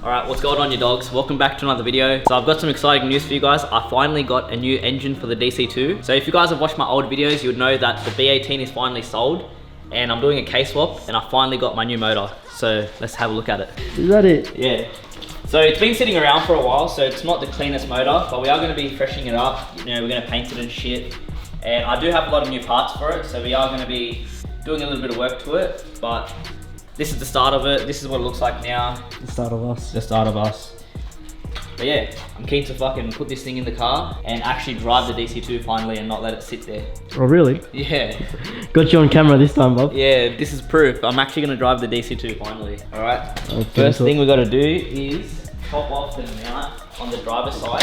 Alright, what's going on, you dogs? Welcome back to another video. So I've got some exciting news for you guys. I finally got a new engine for the DC2. So if you guys have watched my old videos, you would know that the B18 is finally sold and I'm doing a case swap and I finally got my new motor. So let's have a look at it. Is that it? Yeah. So it's been sitting around for a while, so it's not the cleanest motor, but we are going to be freshening it up. You know, we're going to paint it and shit. And I do have a lot of new parts for it, so we are going to be doing a little bit of work to it, but this is the start of it. This is what it looks like now. The start of us. The start of us. But yeah, I'm keen to fucking put this thing in the car and actually drive the DC2 finally and not let it sit there. Oh really? Yeah. Got you on camera this time, Bob. Yeah, this is proof. I'm actually gonna drive the DC2 finally. All right. First thing we gotta do is chop off the mount on the driver's side.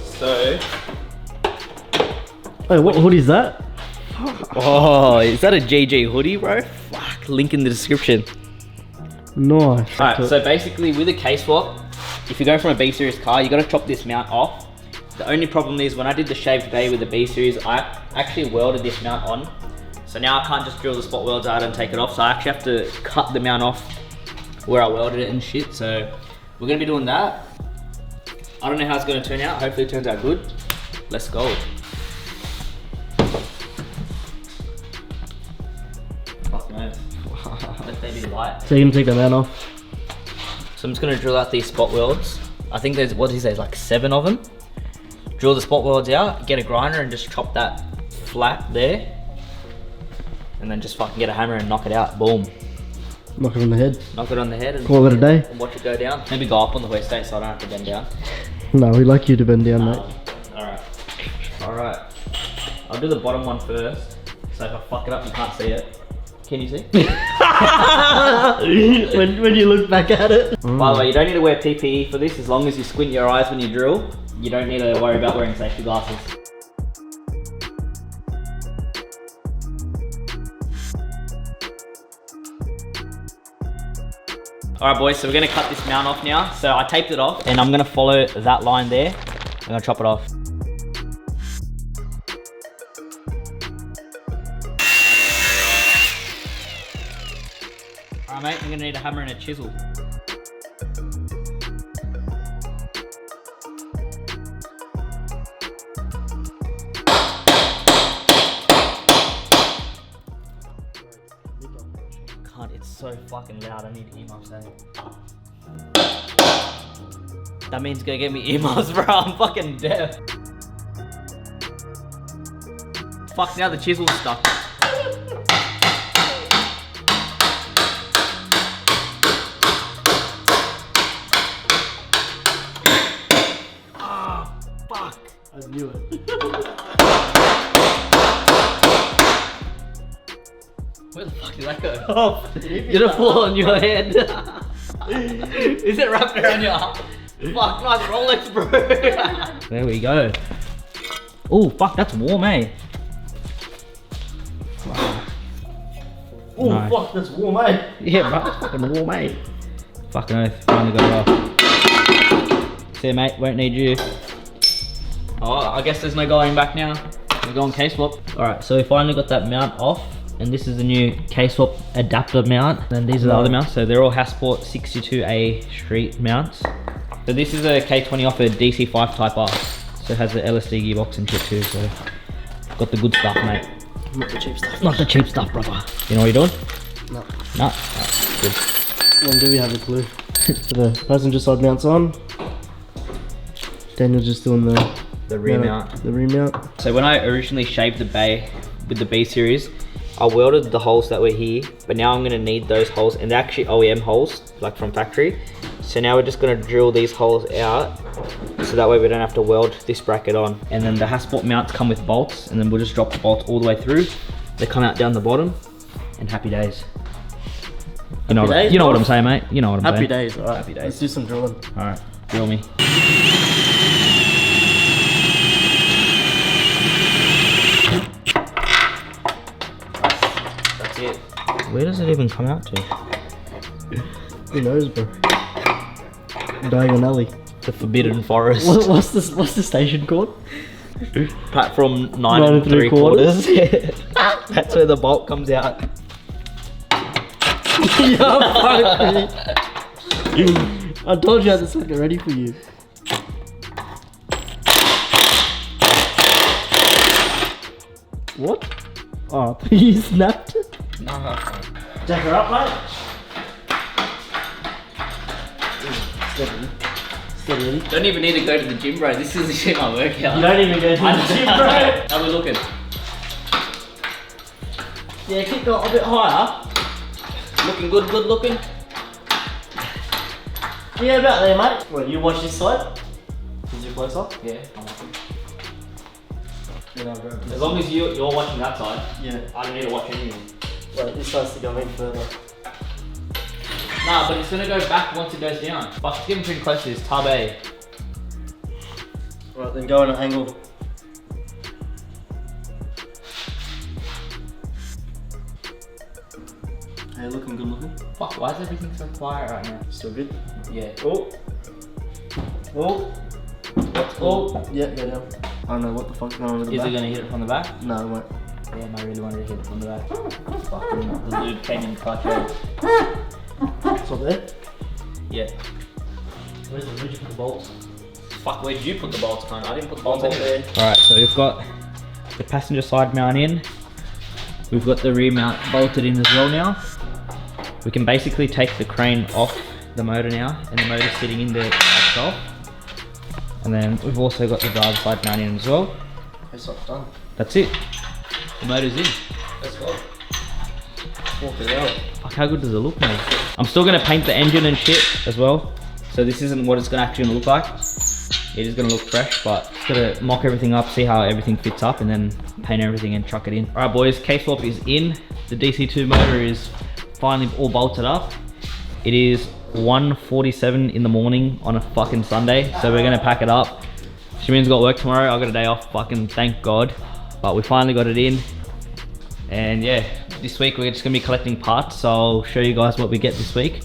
So. Hey, what hoodie is that? Oh, is that a GG hoodie, bro? Fuck, link in the description. Nice. Alright, so basically with a case swap, if you go from a B series car, you gotta chop this mount off. The only problem is when I did the shaved bay with the B series, I actually welded this mount on. So now I can't just drill the spot welds out and take it off. So I actually have to cut the mount off where I welded it and shit. So we're gonna be doing that. I don't know how it's gonna turn out. Hopefully it turns out good. Let's go. Let they be light. So you can take the mount off. So I'm just gonna drill out these spot welds. I think there's, what is there, like 7 of them. Drill the spot welds out, get a grinder and just chop that flat there. And then just fucking get a hammer and knock it out, boom. Knock it on the head. Knock it on the head and call it a day. And watch it go down. Maybe go up on the hoist so I don't have to bend down. No, we like you to bend down, mate. Alright. I'll do the bottom one first. So if I fuck it up, you can't see it. Can you see? when you look back at it. By the way, you don't need to wear PPE for this as long as you squint your eyes when you drill. You don't need to worry about wearing safety glasses. Alright boys, so we're gonna cut this mount off now. So I taped it off and I'm gonna follow that line there. I'm gonna chop it off. Alright mate, I'm gonna need a hammer and a chisel. God, it's so fucking loud, I need earmuffs, eh? That means go get me earmuffs, bro, I'm fucking deaf. Fuck, now the chisel's stuck. I knew it. Where the fuck did that go? Oh, did it fall on your head? Is it wrapped around your arm? Fuck, nice Rolex, bro. There we go. Oh, fuck, that's warm, eh? Oh, No. fuck, that's warm, eh? Yeah, bro, it's fucking warm, eh? Fucking oath, finally got it off. See you, mate, won't need you. Oh, I guess there's no going back now. We're going case swap. Alright, so we finally got that mount off. And this is the new case swap adapter mount. And these are the other mounts. So they're all Hasport 62A street mounts. So this is a K20 off a DC5 Type R. So it has the LSD gearbox and shit too. So got the good stuff, mate. Not the cheap stuff. Not the cheap stuff, brother. You know what you're doing? No. No? Right, good. When do we have a clue? So the passenger side mounts on. Daniel's just doing the remount. The remount. So when I originally shaved the bay with the B series, I welded the holes that were here, but now I'm gonna need those holes, and they're actually OEM holes, like from factory. So now we're just gonna drill these holes out, so that way we don't have to weld this bracket on. And then the Hasport mounts come with bolts, and then we'll just drop the bolts all the way through. They come out down the bottom, and happy days. You know what I'm saying, mate? You know what I'm saying. Happy days, alright. Happy days. Let's do some drilling. Alright, drill me. Where does it even come out to? Who knows, bro? Diagon Alley. The Forbidden Forest. What's the station called? Platform 9 3/4. That's where the bolt comes out. Yeah, fuck me. I told you I had to get ready for you. What? Oh, you snapped it? No. Jack her up, mate. Steady. Steady. Don't even need to go to the gym, bro. This is the shit I work out. You don't even go to the gym, bro. How we looking? Yeah, keep going a bit higher. Looking good, good looking. Yeah, about there, mate. What, you watch this side? Is you close up? Yeah, I'm looking. Yeah, no, bro. As long as you're watching that side, Yeah. I don't need to watch anything. Wait, this side's to go in further. Nah, but it's gonna go back once it goes down. But it's getting pretty close to this tub A. Right, then go on an angle. Hey, looking good looking. Fuck, why is everything so quiet right now? Still good? Yeah. Oh. Oh. Oh. Yeah, go down. I don't know what the fuck's going on with the Is back. it gonna hit it from the back? No, it won't. Damn, I really wanted to hit it from the back. Fucking the lube came in clutch. It's up there? Yeah. Where's the ridge of the bolts? Fuck, where did you put the bolts, cunt? I didn't put the Bolts bolts up anywhere. there. Alright, so we've got the passenger side mount in. We've got the rear mount bolted in as well now. We can basically take the crane off the motor now, and the motor's sitting in there itself. And then we've also got the driver's side mount in as well. It's not done. That's it. The motor's in. Let's go. Walk it out. Fuck, how good does it look, man? I'm still gonna paint the engine and shit as well. So this isn't what it's gonna actually look like. It is gonna look fresh, but just gotta mock everything up, see how everything fits up, and then paint everything and chuck it in. All right, boys, K-swap is in. The DC2 motor is finally all bolted up. It is 1:47 in the morning on a fucking Sunday, so we're gonna pack it up. Shamin's got work tomorrow. I got a day off, fucking thank God. But we finally got it in. And yeah, this week we're just gonna be collecting parts, so I'll show you guys what we get this week.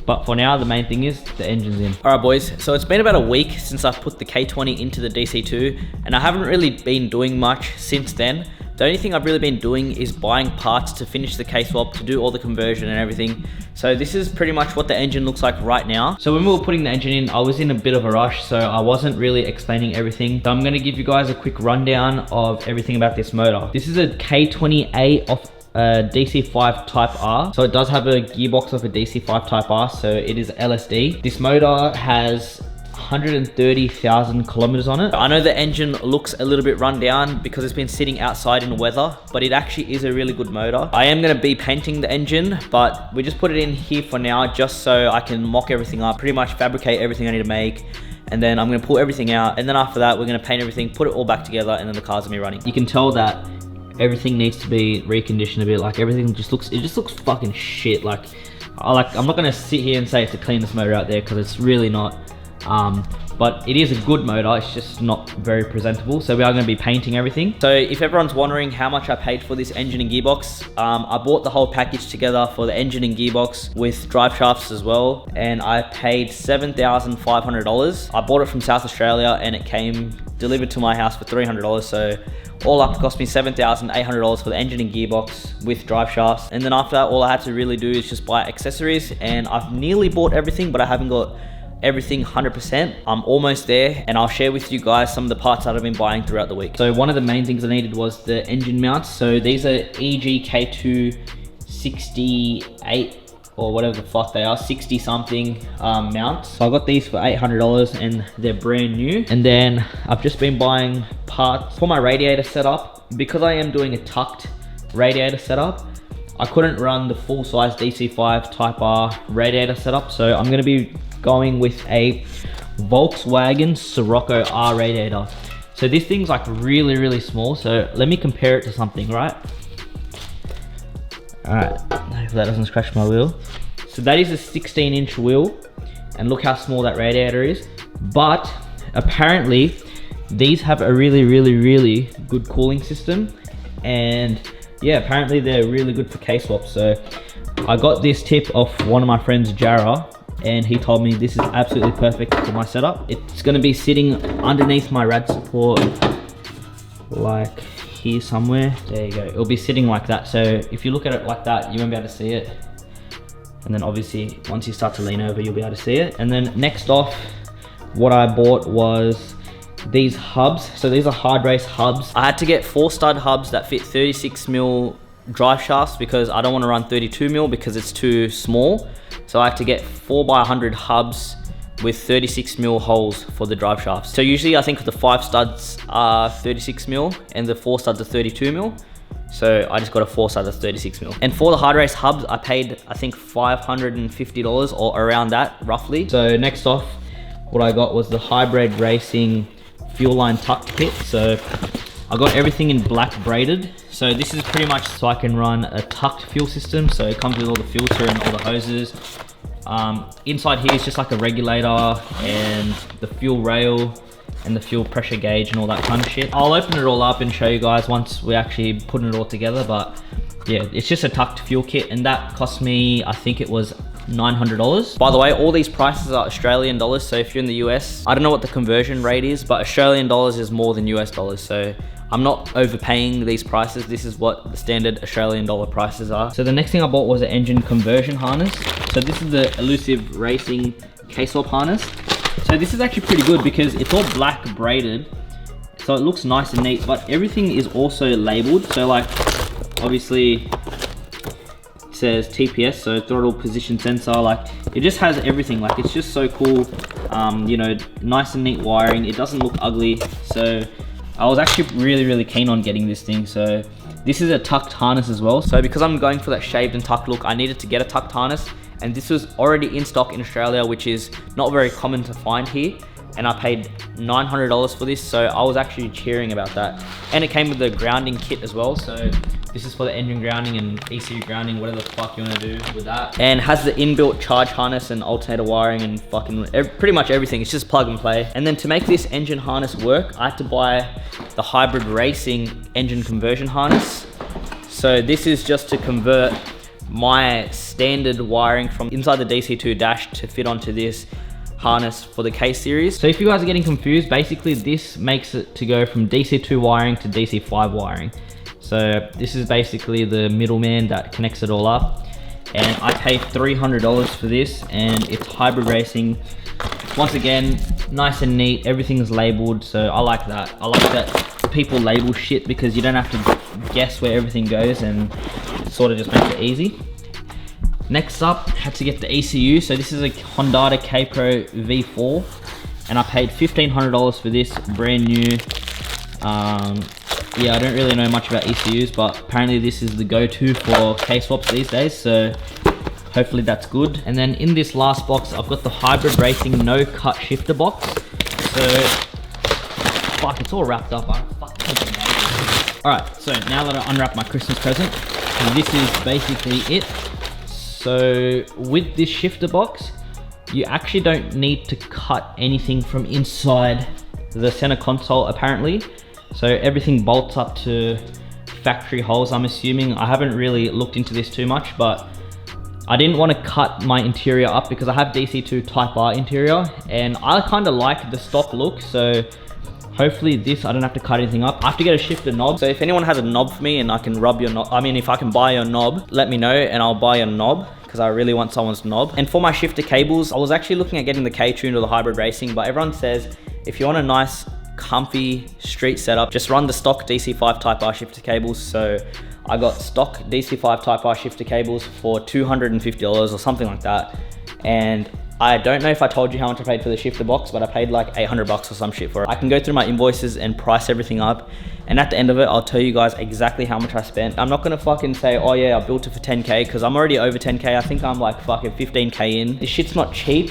But for now, the main thing is the engine's in. All right, boys, so it's been about a week since I've put the K20 into the DC2, and I haven't really been doing much since then. The only thing I've really been doing is buying parts to finish the K-swap, to do all the conversion and everything. So this is pretty much what the engine looks like right now. So when we were putting the engine in, I was in a bit of a rush, so I wasn't really explaining everything. So I'm gonna give you guys a quick rundown of everything about this motor. This is a K20A off DC5 Type R. So it does have a gearbox of a DC5 Type R, so it is LSD. This motor has 130,000 kilometers on it. I know the engine looks a little bit run down because it's been sitting outside in the weather, but it actually is a really good motor. I am going to be painting the engine, but we just put it in here for now just so I can mock everything up, pretty much fabricate everything I need to make, and then I'm going to pull everything out, and then after that we're going to paint everything, put it all back together, and then the car's going to be running. You can tell that everything needs to be reconditioned a bit. Like everything just looks fucking shit. Like I'm not going to sit here and say it's the cleanest motor out there, because it's really not. But it is a good motor, it's just not very presentable, so we are going to be painting everything. So if everyone's wondering how much I paid for this engine and gearbox, I bought the whole package together for the engine and gearbox with drive shafts as well, and I paid $7,500. I bought it from South Australia and it came delivered to my house for $300, so all up it cost me $7,800 for the engine and gearbox with drive shafts. And then after that, all I had to really do is just buy accessories, and I've nearly bought everything, but I haven't got everything 100%. I'm almost there, and I'll share with you guys some of the parts that I've been buying throughout the week. So one of the main things I needed was the engine mounts. So these are EGK2 68 or whatever the fuck they are, 60 something mounts. So I got these for $800 and they're brand new. And then I've just been buying parts for my radiator setup. Because I am doing a tucked radiator setup, I couldn't run the full size DC5 Type R radiator setup, so I'm gonna be going with a Volkswagen Sirocco R radiator. So this thing's like really, really small, so let me compare it to something, right? Alright, hope that doesn't scratch my wheel. So that is a 16-inch wheel, and look how small that radiator is. But apparently, these have a really, really, really good cooling system, and yeah, apparently they're really good for K-swap. So I got this tip off one of my friends, Jara, and he told me this is absolutely perfect for my setup. It's gonna be sitting underneath my rad support, like here somewhere. There you go. It'll be sitting like that. So if you look at it like that, you won't be able to see it. And then obviously once you start to lean over, you'll be able to see it. And then next off, what I bought was these hubs. So these are hard race hubs. I had to get 4 stud hubs that fit 36mm drive shafts because I don't want to run 32mm because it's too small. So I have to get 4x100 hubs with 36mm holes for the drive shafts. So usually I think the 5 studs are 36mm and the 4 studs are 32mm. So I just got a 4 stud that's 36mm. And for the hard race hubs, I paid, I think $550 or around that roughly. So next off, what I got was the Hybrid Racing fuel line tucked kit. So I got everything in black braided. So this is pretty much so I can run a tucked fuel system. So it comes with all the filter and all the hoses. Inside here is just like a regulator and the fuel rail and the fuel pressure gauge and all that kind of shit. I'll open it all up and show you guys once we actually putting it all together. But yeah, it's just a tucked fuel kit and that cost me, I think it was $900. By the way, all these prices are Australian dollars. So if you're in the US, I don't know what the conversion rate is, but Australian dollars is more than US dollars. So I'm not overpaying these prices. This is what the standard Australian dollar prices are. So the next thing I bought was an engine conversion harness. So this is the Elusive Racing K-swap harness. So this is actually pretty good because it's all black braided. So it looks nice and neat, but everything is also labeled. So like, obviously, it says TPS, so throttle position sensor. Like, it just has everything. Like, it's just so cool. You know, nice and neat wiring. It doesn't look ugly. So I was actually really keen on getting this thing. So this is a tucked harness as well. So because I'm going for that shaved and tucked look, I needed to get a tucked harness. And this was already in stock in Australia, which is not very common to find here. And I paid $900 for this, so I was actually cheering about that. And it came with the grounding kit as well. So this is for the engine grounding and ECU grounding, whatever the fuck you want to do with that. And has the inbuilt charge harness and alternator wiring and fucking pretty much everything. It's just plug and play. And then to make this engine harness work, I had to buy the Hybrid Racing engine conversion harness. So this is just to convert my standard wiring from inside the DC2 dash to fit onto this harness for the K series. So if you guys are getting confused, basically this makes it to go from DC2 wiring to DC5 wiring. So this is basically the middleman that connects it all up. And I paid $300 for this, and it's Hybrid Racing. Once again, nice and neat, everything's labeled, so I like that. I like that people label shit because you don't have to guess where everything goes, and it sort of just makes it easy. Next up, had to get the ECU. So this is a Honda K Pro V4, and I paid $1,500 for this, brand new. Yeah, I don't really know much about ECUs, but apparently this is the go-to for K-swaps these days, so hopefully that's good. And then in this last box, I've got the Hybrid Racing no-cut shifter box. So, fuck, it's all wrapped up. Alright, so now that I unwrap my Christmas present, this is basically it. So with this shifter box, you actually don't need to cut anything from inside the center console apparently. So everything bolts up to factory holes, I'm assuming. I haven't really looked into this too much, but I didn't want to cut my interior up because I have DC2 Type R interior and I kind of like the stock look. So hopefully this, I don't have to cut anything up. I have to get a shifter knob. So if anyone has a knob for me and I can rub your knob, I mean, if I can buy your knob, let me know and I'll buy a knob because I really want someone's knob. And for my shifter cables, I was actually looking at getting the K-Tune or the Hybrid Racing, but everyone says if you want a nice, comfy street setup, just run the stock DC5 Type R shifter cables. So I got stock DC5 Type R shifter cables for $250 or something like that. And I don't know if I told you how much I paid for the shifter box, but I paid like 800 bucks or some shit for it. I can go through my invoices and price everything up. And at the end of it, I'll tell you guys exactly how much I spent. I'm not gonna fucking say, oh yeah, I built it for 10K, because I'm already over 10K. I think I'm like fucking 15K in. This shit's not cheap,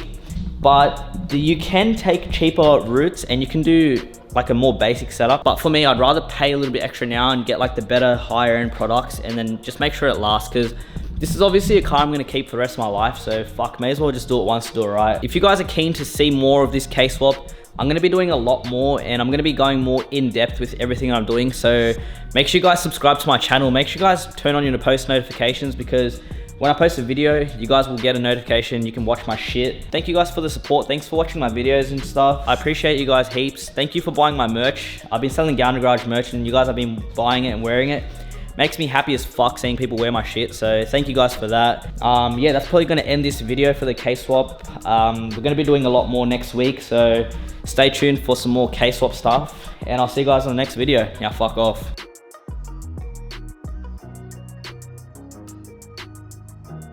but you can take cheaper routes and you can do like a more basic setup. But for me, I'd rather pay a little bit extra now and get like the better higher end products and then just make sure it lasts, because this is obviously a car I'm gonna keep for the rest of my life, so fuck, may as well just do it once, do it right. If you guys are keen to see more of this K-swap, I'm gonna be doing a lot more and I'm gonna be going more in depth with everything I'm doing. So make sure you guys subscribe to my channel. Make sure you guys turn on your post notifications, because when I post a video, you guys will get a notification. You can watch my shit. Thank you guys for the support. Thanks for watching my videos and stuff. I appreciate you guys heaps. Thank you for buying my merch. I've been selling GounderGarage merch and you guys have been buying it and wearing it. Makes me happy as fuck seeing people wear my shit, so thank you guys for that. Yeah, that's probably gonna end this video for the case swap. We're gonna be doing a lot more next week, so stay tuned for some more case swap stuff, and I'll see you guys on the next video. Now fuck off.